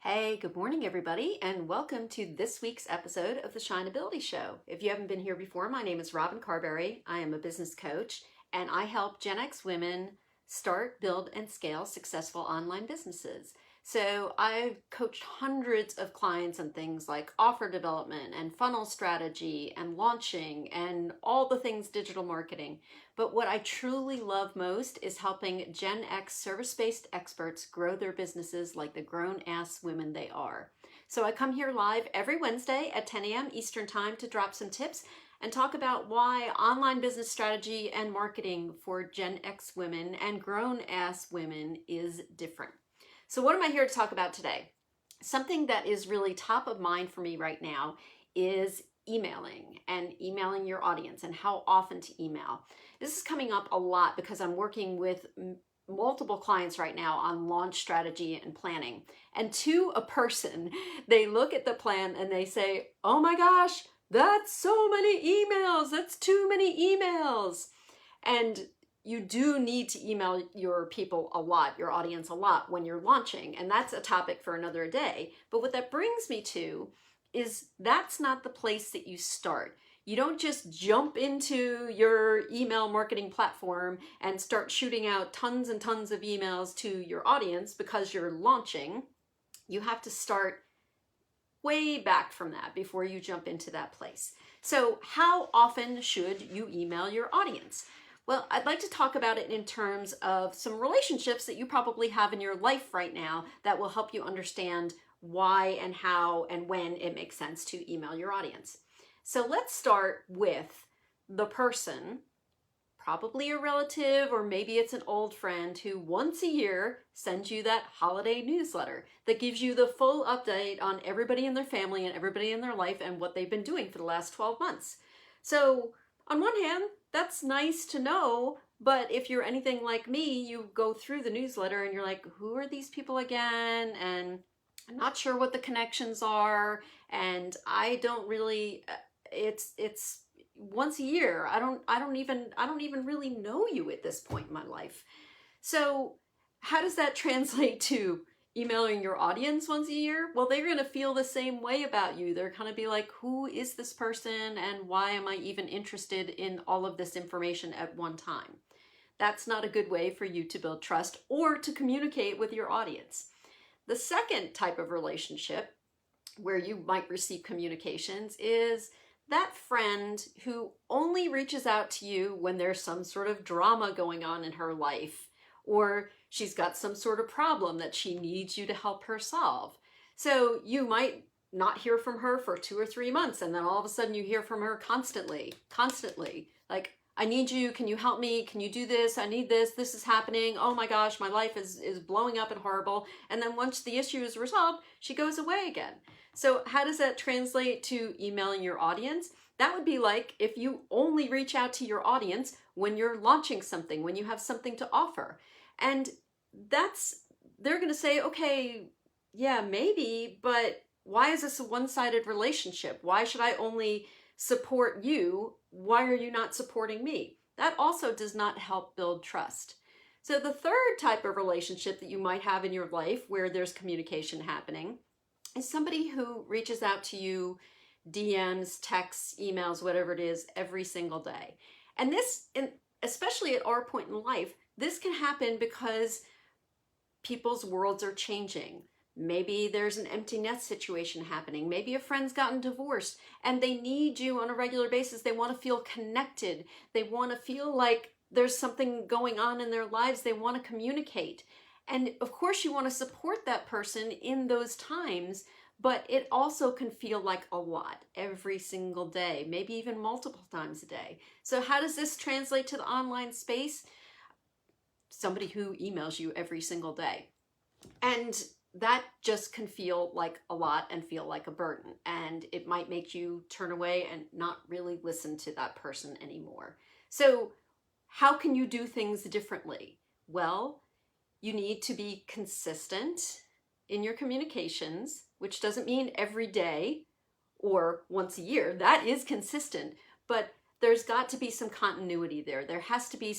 Hey, good morning, everybody, and welcome to this week's episode of the Shineability Show. If you haven't been here before, my name is Robin Carberry. I am a business coach, and I help Gen X women start, build, and scale successful online businesses. So I've coached hundreds of clients on things like offer development and funnel strategy and launching and all the things digital marketing. But what I truly love most is helping Gen X service-based experts grow their businesses like the grown-ass women they are. So I come here live every Wednesday at 10 a.m. Eastern Time to drop some tips and talk about why online business strategy and marketing for Gen X women and grown-ass women is different. So what am I here to talk about today? Something that is really top of mind for me right now is emailing and emailing your audience and how often to email. This is coming up a lot because I'm working with multiple clients right now on launch strategy and planning. And to a person, they look at the plan and they say, oh my gosh, that's so many emails. That's too many emails. And you do need to email your people a lot, your audience a lot when you're launching. And that's a topic for another day. But what that brings me to is that's not the place that you start. You don't just jump into your email marketing platform and start shooting out tons and tons of emails to your audience because you're launching. You have to start way back from that before you jump into that place. So how often should you email your audience? Well, I'd like to talk about it in terms of some relationships that you probably have in your life right now that will help you understand why and how and when it makes sense to email your audience. So let's start with the person, probably a relative, or maybe it's an old friend who once a year sends you that holiday newsletter that gives you the full update on everybody in their family and everybody in their life and what they've been doing for the last 12 months. So on one hand, that's nice to know, but if you're anything like me, you go through the newsletter and you're like, who are these people again? And I'm not sure what the connections are, and I don't really, it's once a year. I don't even really know you at this point in my life. So how does that translate to emailing your audience once a year? Well, they're going to feel the same way about you. They're going to be like, who is this person and why am I even interested in all of this information at one time? That's not a good way for you to build trust or to communicate with your audience. The second type of relationship where you might receive communications is that friend who only reaches out to you when there's some sort of drama going on in her life, or she's got some sort of problem that she needs you to help her solve. So you might not hear from her for 2 or 3 months, and then all of a sudden you hear from her constantly, like, I need you, can you help me, can you do this, I need this is happening, oh my gosh, my life is blowing up and horrible. And then once the issue is resolved, she goes away again. So how does that translate to emailing your audience? That would be like if you only reach out to your audience when you're launching something, when you have something to offer. And they're going to say, okay, yeah, maybe, but why is this a one-sided relationship? Why should I only support you? Why are you not supporting me? That also does not help build trust. So the third type of relationship that you might have in your life where there's communication happening is somebody who reaches out to you, DMs, texts, emails, whatever it is, every single day. And this, especially at our point in life, this can happen because people's worlds are changing. Maybe there's an empty nest situation happening. Maybe a friend's gotten divorced and they need you on a regular basis. They want to feel connected. They want to feel like there's something going on in their lives. They want to communicate. And of course you want to support that person in those times, but it also can feel like a lot every single day, maybe even multiple times a day. So how does this translate to the online space? Somebody who emails you every single day. And that just can feel like a lot and feel like a burden. And it might make you turn away and not really listen to that person anymore. So how can you do things differently? Well, you need to be consistent in your communications, which doesn't mean every day or once a year. That is consistent, but there's got to be some continuity there. There has to be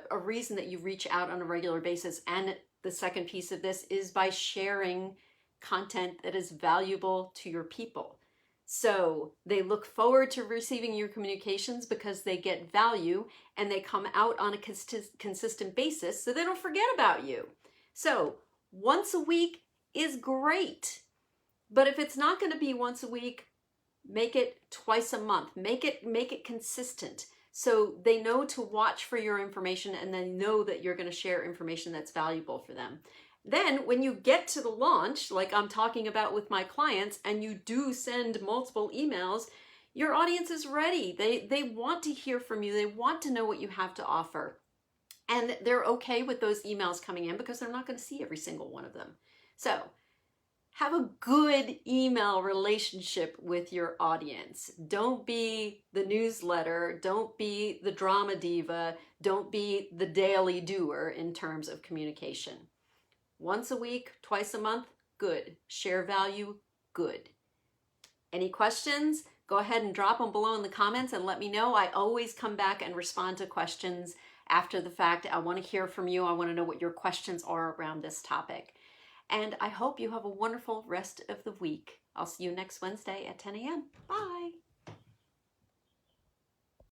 a reason that you reach out on a regular basis. And the second piece of this is by sharing content that is valuable to your people. So they look forward to receiving your communications because they get value and they come out on a consistent basis so they don't forget about you. So once a week is great. But if it's not going to be once a week, make it twice a month. Make it consistent so they know to watch for your information and they know that you're going to share information that's valuable for them. Then when you get to the launch, like I'm talking about with my clients, and you do send multiple emails, your audience is ready. They want to hear from you. They want to know what you have to offer. And they're okay with those emails coming in because they're not going to see every single one of them. So have a good email relationship with your audience. Don't be the newsletter. Don't be the drama diva. Don't be the daily doer in terms of communication. Once a week, twice a month, good. Share value, good. Any questions? Go ahead and drop them below in the comments and let me know. I always come back and respond to questions after the fact. I want to hear from you. I want to know what your questions are around this topic. And I hope you have a wonderful rest of the week. I'll see you next Wednesday at 10 a.m. Bye.